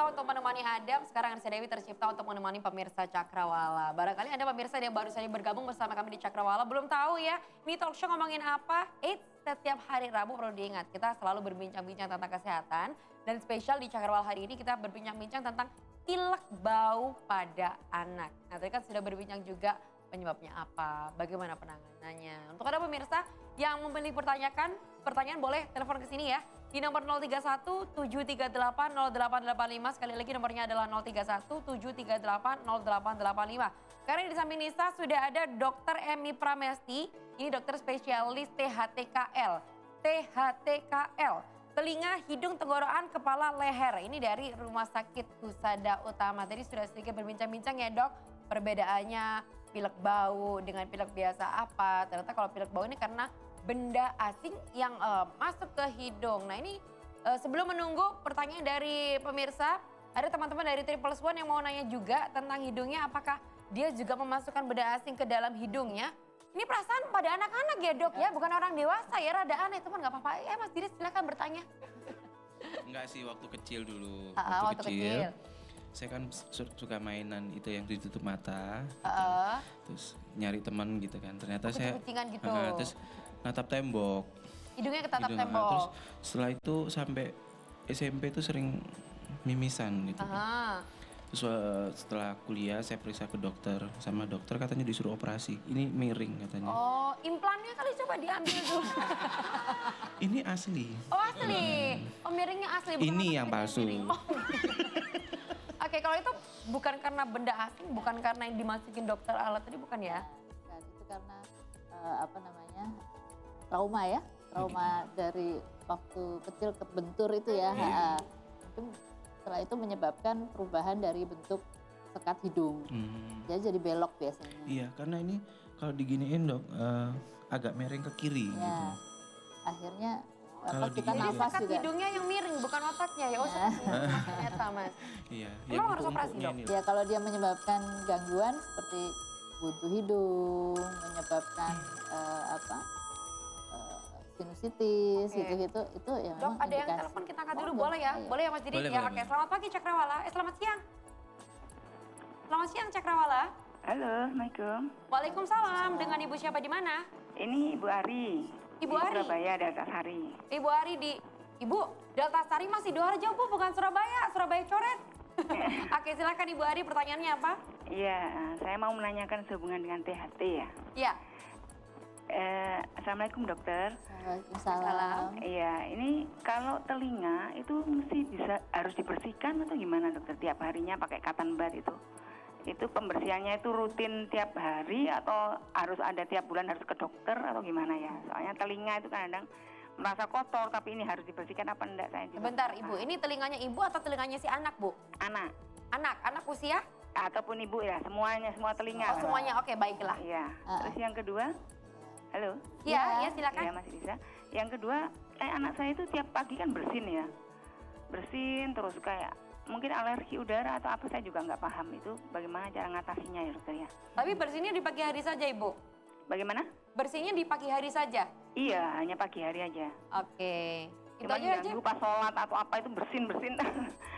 tercipta untuk menemani Adam, sekarang Anissa Dewi tercipta untuk menemani pemirsa Cakrawala. Barangkali Anda pemirsa yang baru saja bergabung bersama kami di Cakrawala, belum tahu ya, ini talk show ngomongin apa? Setiap hari Rabu perlu diingat, kita selalu berbincang-bincang tentang kesehatan. Dan spesial di Cakrawala hari ini kita berbincang-bincang tentang pilek bau pada anak. Nah tadi kan sudah berbincang juga penyebabnya apa, bagaimana penanganannya. Untuk Anda pemirsa yang memilih pertanyaan boleh telepon ke sini ya. Di nomor 031 738 0885, sekali lagi nomornya adalah 031 738 0885. Karena di samping Nisa sudah ada Dr. Emi Pramesti, ini dokter spesialis THTKL. THTKL, telinga, hidung, tenggorokan, kepala, leher. Ini dari Rumah Sakit Husada Utama. Tadi sudah sedikit berbincang-bincang ya dok, perbedaannya pilek bau dengan pilek biasa apa. Ternyata kalau pilek bau ini karena benda asing yang masuk ke hidung. Nah ini sebelum menunggu pertanyaan dari pemirsa, ada teman-teman dari Triple One yang mau nanya juga tentang hidungnya, apakah dia juga memasukkan benda asing ke dalam hidungnya. Ini perasaan pada anak-anak ya dok ya, bukan orang dewasa ya, rada aneh teman, gak apa-apa. Mas Diris silakan bertanya. Enggak sih, waktu kecil dulu. Waktu kecil. Saya kan suka mainan itu yang ditutup mata. Terus nyari teman gitu kan. Ternyata saya gitu. Terus natap tembok. Hidungnya ketatap tembok. Terus setelah itu sampai SMP itu sering mimisan gitu. Terus setelah kuliah saya periksa ke dokter, sama dokter katanya disuruh operasi. Ini miring katanya. Oh, implannya kali coba diambil dulu. Ini asli. Oh asli? Oh miringnya asli? Bukan ini yang palsu. Oke, kalau itu bukan karena benda asing, bukan karena yang dimasukin dokter alat tadi, bukan ya? Bukan, itu karena trauma ya, trauma dari waktu kecil kebentur itu ya. Setelah itu menyebabkan perubahan dari bentuk sekat hidung, jadi belok biasanya. Iya, karena ini kalau diginiin dok, agak miring ke kiri. Ya. Gitu. Akhirnya kita nafas sekat juga. Hidungnya yang miring, bukan otaknya ya? Oh ternyata mas. Iya. Emang harus operasi dok? Ya kalau dia menyebabkan gangguan seperti buntu hidung, menyebabkan sinusitis gitu-gitu, itu ya memang dok, ada yang telepon, kita angkat dulu, boleh ya? Boleh ya Mas Didi? Ya oke, selamat pagi Cakrawala. Selamat siang. Selamat siang Cakrawala. Halo, Assalamualaikum. Waalaikumsalam. Dengan Ibu siapa di mana? Ini Ibu Ari. Ibu Ari? Surabaya, Delta Sari. Ibu Ari di... Ibu, Delta Sari masih Sidoarjo Bu, bukan Surabaya. Surabaya coret. Oke, silakan Ibu Ari, pertanyaannya apa? Iya, saya mau menanyakan sehubungan dengan THT ya. Iya. Assalamualaikum dokter. Waalaikumsalam. Iya, ini kalau telinga itu mesti harus dibersihkan atau gimana dokter? Tiap harinya pakai cotton bud itu? Itu pembersihannya itu rutin tiap hari atau harus ada tiap bulan harus ke dokter atau gimana ya? Soalnya telinga itu kadang merasa kotor tapi ini harus dibersihkan apa enggak saya juga. Bentar Ibu, ini telinganya Ibu atau telinganya si anak Bu? Anak. Anak usia? Ataupun Ibu ya, semuanya, semua telinga. Oh semuanya, oke baiklah. Iya, terus yang kedua, halo? Iya silakan. Iya masih bisa. Yang kedua, anak saya itu tiap pagi kan bersin ya. Bersin terus kayak mungkin alergi udara atau apa, saya juga nggak paham itu bagaimana cara ngatasinya ya dokter ya. Tapi bersihnya di pagi hari saja Ibu? Bagaimana? Bersihnya di pagi hari saja? Iya, hanya pagi hari aja. Oke. Cuma ganggu pas sholat atau apa itu bersin-bersin.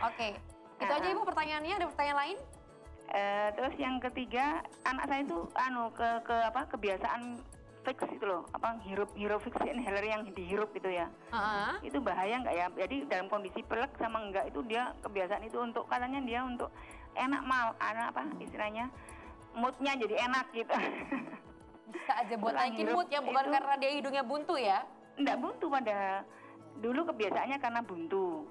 Oke, itu aja Ibu pertanyaannya, ada pertanyaan lain? Terus yang ketiga, anak saya itu kebiasaan fix itu loh, hirup fix inhaler yang dihirup itu ya. Itu bahaya nggak ya? Jadi dalam kondisi pelek sama enggak itu dia kebiasaan itu untuk katanya dia untuk enak istilahnya moodnya jadi enak gitu. Bisa aja buat naikin mood ya, bukan karena dia hidungnya buntu ya? Enggak buntu pada dulu kebiasaannya karena buntu.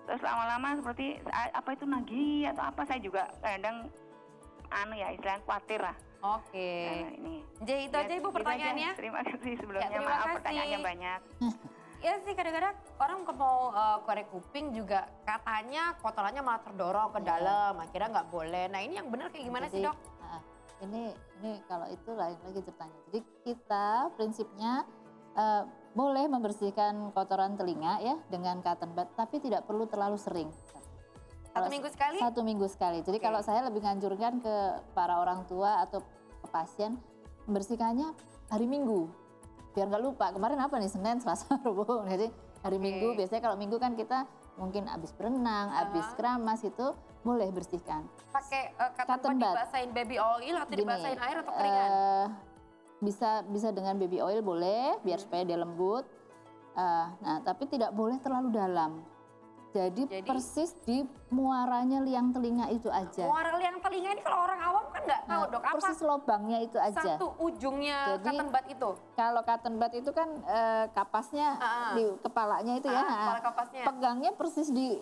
Terus lama-lama seperti apa itu nagih atau apa, saya juga kadang istilahnya khawatir lah. Oke. Nah, ini. Jadi itu aja Ibu pertanyaannya. Terima kasih sebelumnya, ya, maaf pertanyaannya banyak. Ya sih kadang-kadang orang mau korek kuping juga katanya kotorannya malah terdorong ke dalam, akhirnya nggak boleh. Nah ini yang benar kayak gimana sih dok? Ini kalau itu lain lagi ceritanya. Jadi kita prinsipnya boleh membersihkan kotoran telinga ya dengan cotton bud, tapi tidak perlu terlalu sering. Satu minggu sekali? 1 minggu sekali. Jadi kalau saya lebih nganjurkan ke para orang tua atau ke pasien, membersihkannya hari Minggu. Biar nggak lupa, kemarin apa nih, Senin, Selasa, Rabu. Jadi hari Minggu, biasanya kalau Minggu kan kita mungkin habis berenang, habis keramas itu boleh bersihkan. Pakai Cotton bud. dibasahin baby oil atau Gini, dibasahin air atau keringan? Bisa dengan baby oil boleh, biar supaya dia lembut. Nah, tapi tidak boleh terlalu dalam. Jadi persis di muaranya liang telinga itu aja. Muara liang telinga ini kalau orang awam kan nggak tahu dok, apa persis lubangnya itu aja. satu ujungnya Jadi, cotton bud itu? Kalau cotton bud itu kan kapasnya di kepalanya itu ya. Kepala kapasnya. Pegangnya persis di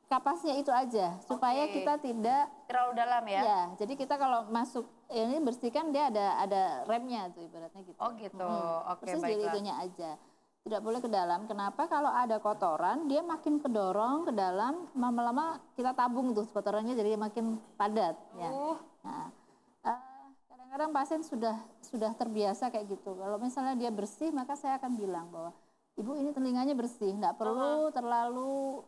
kapasnya itu aja, supaya kita tidak terlalu dalam ya? Ya, jadi kita kalau masuk ini bersihkan dia ada remnya tuh ibaratnya gitu. Oh gitu, oke Persis di baiklah. itunya aja. Tidak boleh ke dalam. Kenapa? Kalau ada kotoran, dia makin kedorong ke dalam, lama-lama kita tabung tuh kotorannya jadi makin padat. Ya. Nah, kadang-kadang pasien sudah terbiasa kayak gitu. Kalau misalnya dia bersih, maka saya akan bilang bahwa ibu ini telinganya bersih, nggak perlu terlalu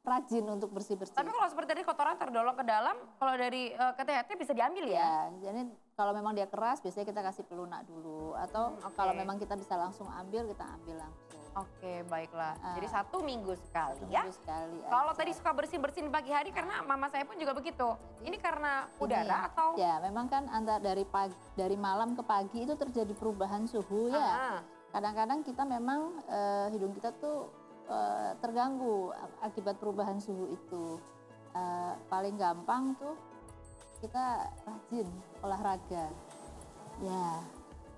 rajin untuk bersih-bersih. Tapi kalau seperti tadi kotoran terdolong ke dalam, kalau dari KTHT bisa diambil ya? Ya, jadi kalau memang dia keras, biasanya kita kasih pelunak dulu. Atau kalau memang kita bisa langsung ambil, kita ambil langsung. Oke, baiklah. Jadi 1 minggu sekali 1 ya? minggu sekali Kalau aja. tadi suka bersin-bersin pagi hari, karena mama saya pun juga begitu. Ini karena udara atau? Ya, memang kan dari malam ke pagi itu terjadi perubahan suhu ya. Kadang-kadang kita memang hidung kita tuh terganggu akibat perubahan suhu itu. Paling gampang tuh kita rajin olahraga. Ya,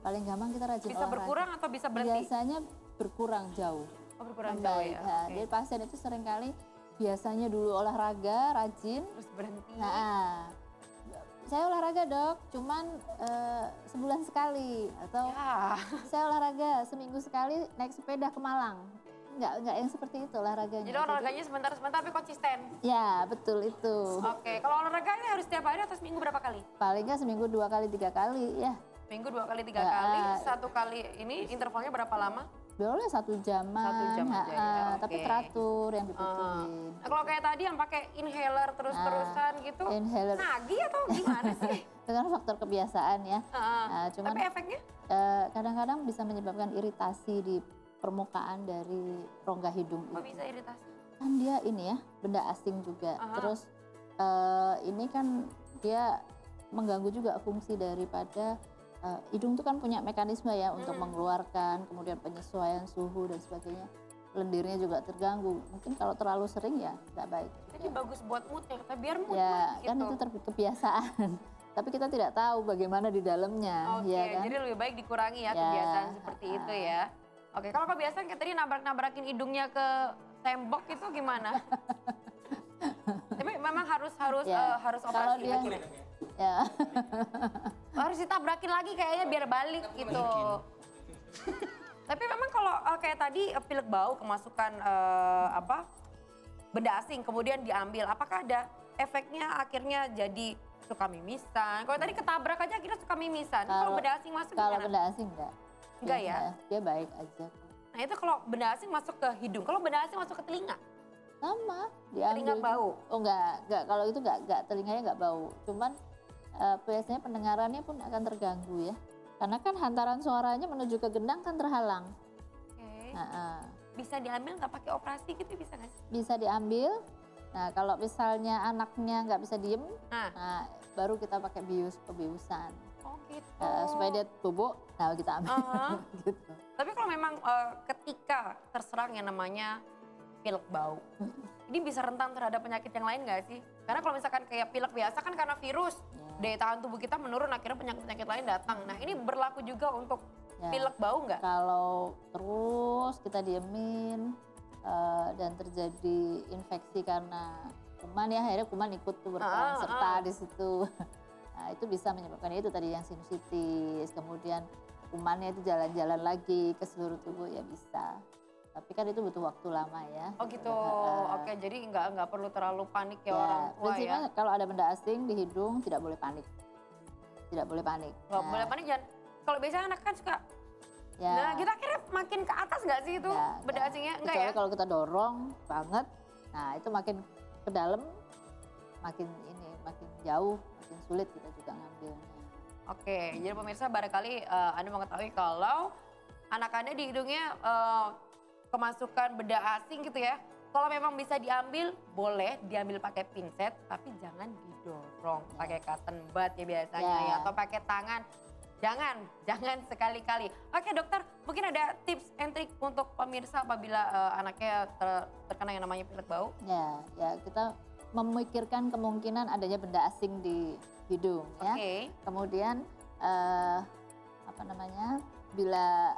paling gampang kita rajin bisa olahraga. berkurang atau bisa berhenti? Biasanya berkurang jauh. Oh, berkurang jauh ya? Nah, jadi pasien itu seringkali biasanya dulu olahraga, rajin. Terus berhenti? Nah, saya olahraga dok, cuman sebulan sekali. Atau saya olahraga seminggu sekali naik sepeda ke Malang. Enggak yang seperti itu olahraganya. Jadi olahraganya sebentar-sebentar tapi konsisten? Ya, betul itu. Oke, kalau olahraga ini harus setiap hari atau seminggu berapa kali? Paling nggak seminggu 2 kali 3 kali ya. Minggu 2 kali 3 kali, 1 kali ini intervalnya berapa lama? Boleh 1 jaman. 1 jam aja ya, tapi teratur yang dibutuhin. Nah, kalau kayak tadi yang pakai inhaler terus-terusan gitu, inhaler. nagih atau gimana sih? Dengan faktor kebiasaan ya. Cuman, tapi efeknya? Kadang-kadang bisa menyebabkan iritasi di permukaan dari rongga hidung. Kok bisa iritasi? Kan dia ini ya, benda asing juga. Terus ini kan dia mengganggu juga fungsi daripada hidung itu kan punya mekanisme ya untuk mengeluarkan, kemudian penyesuaian suhu dan sebagainya. Lendirnya juga terganggu. Mungkin kalau terlalu sering ya nggak baik. Jadi bagus buat moodnya, kata biar mood Ya, gitu. kan itu kebiasaan. Tapi kita tidak tahu bagaimana di dalamnya. Oke, Ya kan? jadi lebih baik dikurangi ya kebiasaan seperti itu ya. Oke, kalau kebiasaan kayak tadi nabrak-nabrakin hidungnya ke tembok itu gimana? Tapi memang harus operasi. Ya. Harus ditabrakin lagi kayaknya biar balik gitu. Tapi memang kalau kayak tadi pilek bau kemasukan benda asing kemudian diambil, apakah ada efeknya akhirnya jadi suka mimisan? Kalau tadi ketabrak aja akhirnya suka mimisan. Kalau benda asing masuk Kalau gimana? benda asing enggak. Enggak ya? Dia baik aja. Nah itu kalau benda asing masuk ke hidung, kalau benda asing masuk ke telinga? Sama, diambil. Telinga bau? Oh enggak, kalau itu enggak, telinganya enggak bau. Cuman biasanya pendengarannya pun akan terganggu ya. Karena kan hantaran suaranya menuju ke gendang kan terhalang. Oke. Bisa diambil nggak pakai operasi gitu bisa nggak sih? Bisa diambil. Nah kalau misalnya anaknya nggak bisa diem, nah baru kita pakai pembiusan. Oh gitu. Supaya dia bobok, nah kita ambil. Gitu. Tapi kalau memang ketika terserang yang namanya pilek bau, ini bisa rentan terhadap penyakit yang lain nggak sih? Karena kalau misalkan kayak pilek biasa kan karena virus, daya tahan tubuh kita menurun akhirnya penyakit-penyakit lain datang. Nah ini berlaku juga untuk pilek bau nggak? Kalau terus kita diemin dan terjadi infeksi karena kuman ya, akhirnya kuman ikut tuh berperan serta di situ. Nah itu bisa menyebabkan itu tadi yang sinusitis, kemudian kumannya itu jalan-jalan lagi ke seluruh tubuh ya bisa. Tapi kan itu butuh waktu lama ya. Oh gitu, oke jadi nggak perlu terlalu panik ya orang tua prinsipnya ya. Kalau ada benda asing di hidung tidak boleh panik. Tidak boleh panik. Nggak boleh panik jangan. Kalau biasanya anak kan suka, nah kita akhirnya makin ke atas nggak sih itu benda asingnya? Enggak ya? Kecuali kalau kita dorong banget, nah itu makin ke dalam, makin jauh, makin sulit kita juga ngambilnya. Oke, jadi pemirsa barangkali Anda mengetahui kalau anak Anda di hidungnya kemasukan benda asing gitu ya, Kalau memang bisa diambil, boleh diambil pakai pinset, tapi jangan didorong pakai cotton bud ya biasanya ya, atau pakai tangan. Jangan sekali-kali. Oke dokter, mungkin ada tips and trick untuk pemirsa apabila anaknya terkena yang namanya pilek bau? Ya kita memikirkan kemungkinan adanya benda asing di hidung ya. Kemudian bila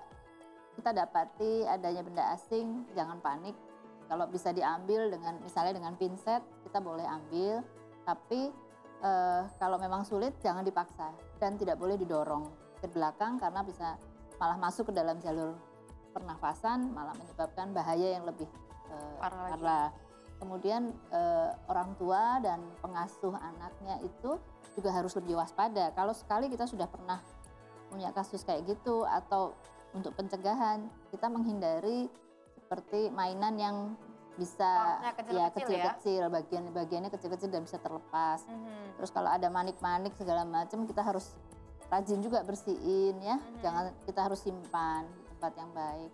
kita dapati adanya benda asing, jangan panik. Kalau bisa diambil misalnya dengan pinset, kita boleh ambil. Tapi kalau memang sulit, jangan dipaksa dan tidak boleh didorong ke belakang karena bisa malah masuk ke dalam jalur pernafasan, malah menyebabkan bahaya yang lebih parah. Kemudian orang tua dan pengasuh anaknya itu juga harus lebih waspada. Kalau sekali kita sudah pernah punya kasus kayak gitu, atau untuk pencegahan kita menghindari seperti mainan yang bisa kecil-kecil, bagiannya kecil-kecil dan bisa terlepas. Terus kalau ada manik-manik segala macam, kita harus rajin juga bersihin ya. Kita harus simpan di tempat yang baik.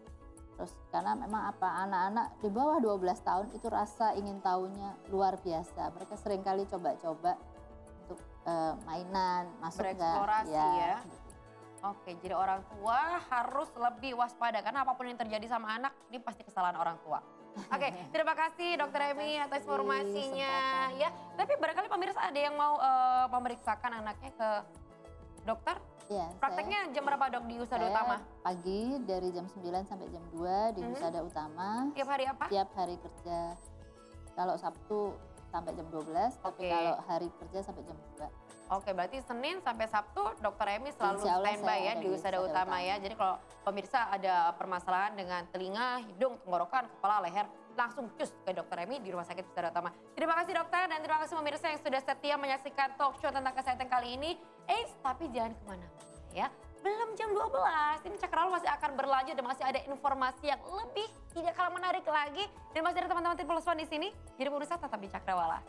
Terus karena memang anak-anak di bawah 12 tahun itu rasa ingin tahunya luar biasa. Mereka seringkali coba-coba untuk mainan, masuk bereksplorasi ya. Oke, jadi orang tua harus lebih waspada karena apapun yang terjadi sama anak, ini pasti kesalahan orang tua. Oke, terima kasih Dokter Emi atas informasinya. Ya, tapi barangkali pemirsa ada yang mau memeriksakan anaknya ke dokter? Ya, prakteknya jam berapa dok di Husada Utama? Pagi dari jam 9 sampai jam 2 di Husada Utama. Tiap hari apa? Tiap hari kerja. Kalau Sabtu sampai jam 12, tapi kalau hari kerja sampai jam 2. Oke, berarti Senin sampai Sabtu Dokter Emi selalu standby ya di Husada Utama ya. Jadi kalau pemirsa ada permasalahan dengan telinga, hidung, tenggorokan, kepala, leher, langsung cus ke Dokter Emi di Rumah Sakit Husada Utama. Terima kasih dokter dan terima kasih pemirsa yang sudah setia menyaksikan talk show tentang kesehatan kali ini. Tapi jangan kemana-mana ya. Belum jam 12, ini Cakrawala masih akan berlanjut dan masih ada informasi yang lebih tidak kalah menarik lagi. Dan masih ada teman-teman Triple One di sini. Jadi pemirsa tetap di Cakrawala.